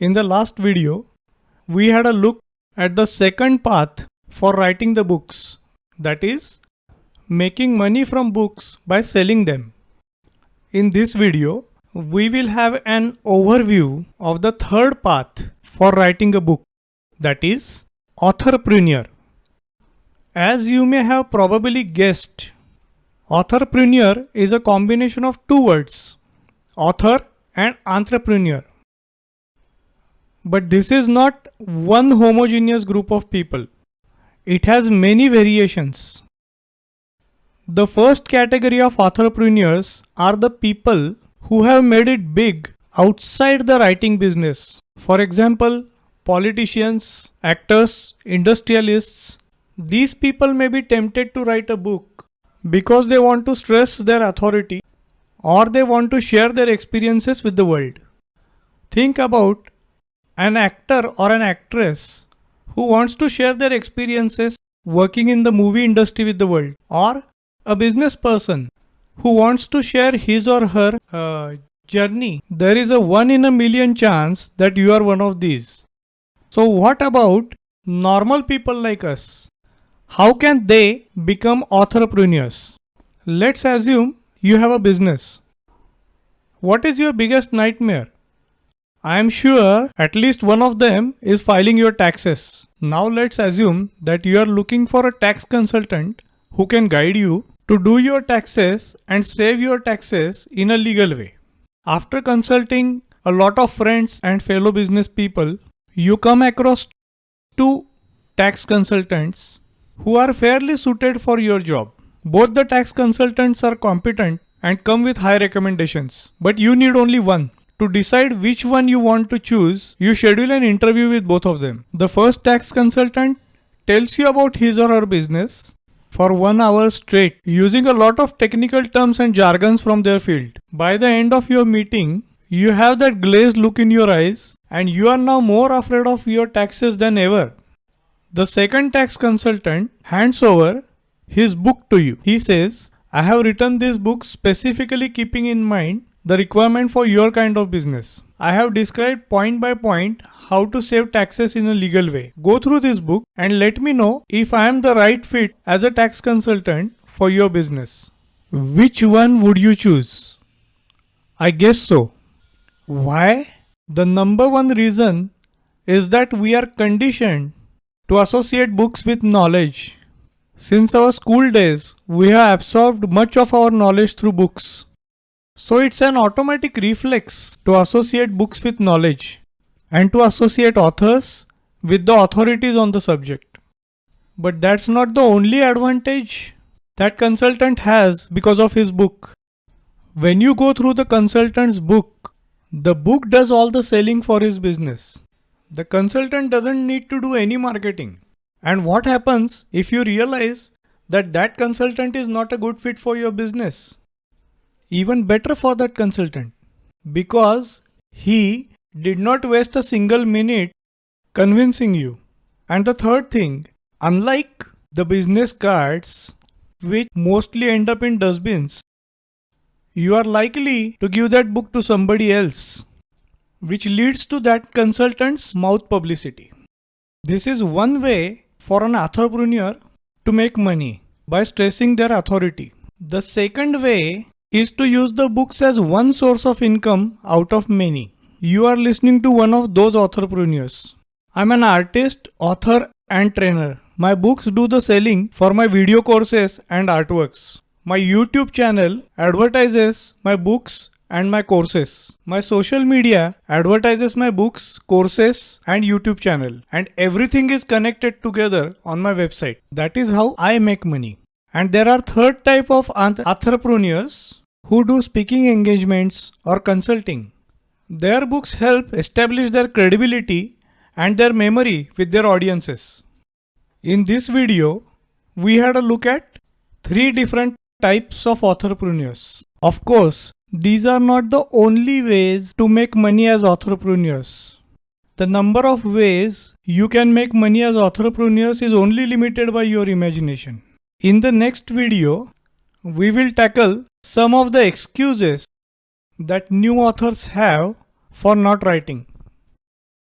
In the last video, we had a look at the second path for writing the books, that is, making money from books by selling them. In this video, we will have an overview of the third path for writing a book, that is, Authorpreneur. As you may have probably guessed, Authorpreneur is a combination of two words, author and entrepreneur. But this is not one homogeneous group of people. It has many variations. The first category of entrepreneurs are the people who have made it big outside the writing business. For example, politicians, actors, industrialists. These people may be tempted to write a book because they want to stress their authority or they want to share their experiences with the world. Think about an actor or an actress who wants to share their experiences working in the movie industry with the world, or a business person who wants to share his or her journey. There is a 1 in a million chance that you are one of these. So what about normal people like us? How can they become entrepreneurs? Let's assume you have a business. What is your biggest nightmare? I am sure at least one of them is filing your taxes. Now let's assume that you are looking for a tax consultant who can guide you to do your taxes and save your taxes in a legal way. After consulting a lot of friends and fellow business people, you come across two tax consultants who are fairly suited for your job. Both the tax consultants are competent and come with high recommendations, but you need only one. To decide which one you want to choose, you schedule an interview with both of them. The first tax consultant tells you about his or her business for 1 hour straight, using a lot of technical terms and jargons from their field. By the end of your meeting, you have that glazed look in your eyes and you are now more afraid of your taxes than ever. The second tax consultant hands over his book to you. He says, I have written this book specifically keeping in mind the requirement for your kind of business. I have described point by point how to save taxes in a legal way. Go through this book and let me know if I am the right fit as a tax consultant for your business. Which one would you choose? I guess so. Why? The number one reason is that we are conditioned to associate books with knowledge. Since our school days, we have absorbed much of our knowledge through books. So it's an automatic reflex to associate books with knowledge and to associate authors with the authorities on the subject. But that's not the only advantage that consultant has because of his book. When you go through the consultant's book, the book does all the selling for his business. The consultant doesn't need to do any marketing. And what happens if you realize that that consultant is not a good fit for your business? Even better for that consultant, because he did not waste a single minute convincing you. And the third thing, unlike the business cards, which mostly end up in dustbins, you are likely to give that book to somebody else, which leads to that consultant's mouth publicity. This is one way for an entrepreneur to make money, by stressing their authority. The second way is to use the books as one source of income out of many. You are listening to one of those entrepreneurs. I'm an artist, author and trainer. My books do the selling for my video courses and artworks. My YouTube channel advertises my books and my courses. My social media advertises my books, courses and YouTube channel. And everything is connected together on my website. That is how I make money. And there are third type of entrepreneurs who do speaking engagements or consulting. Their books help establish their credibility and their memory with their audiences. In this video, we had a look at 3 different types of entrepreneurs. Of course, these are not the only ways to make money as entrepreneurs. The number of ways you can make money as entrepreneurs is only limited by your imagination. In the next video, we will tackle some of the excuses that new authors have for not writing.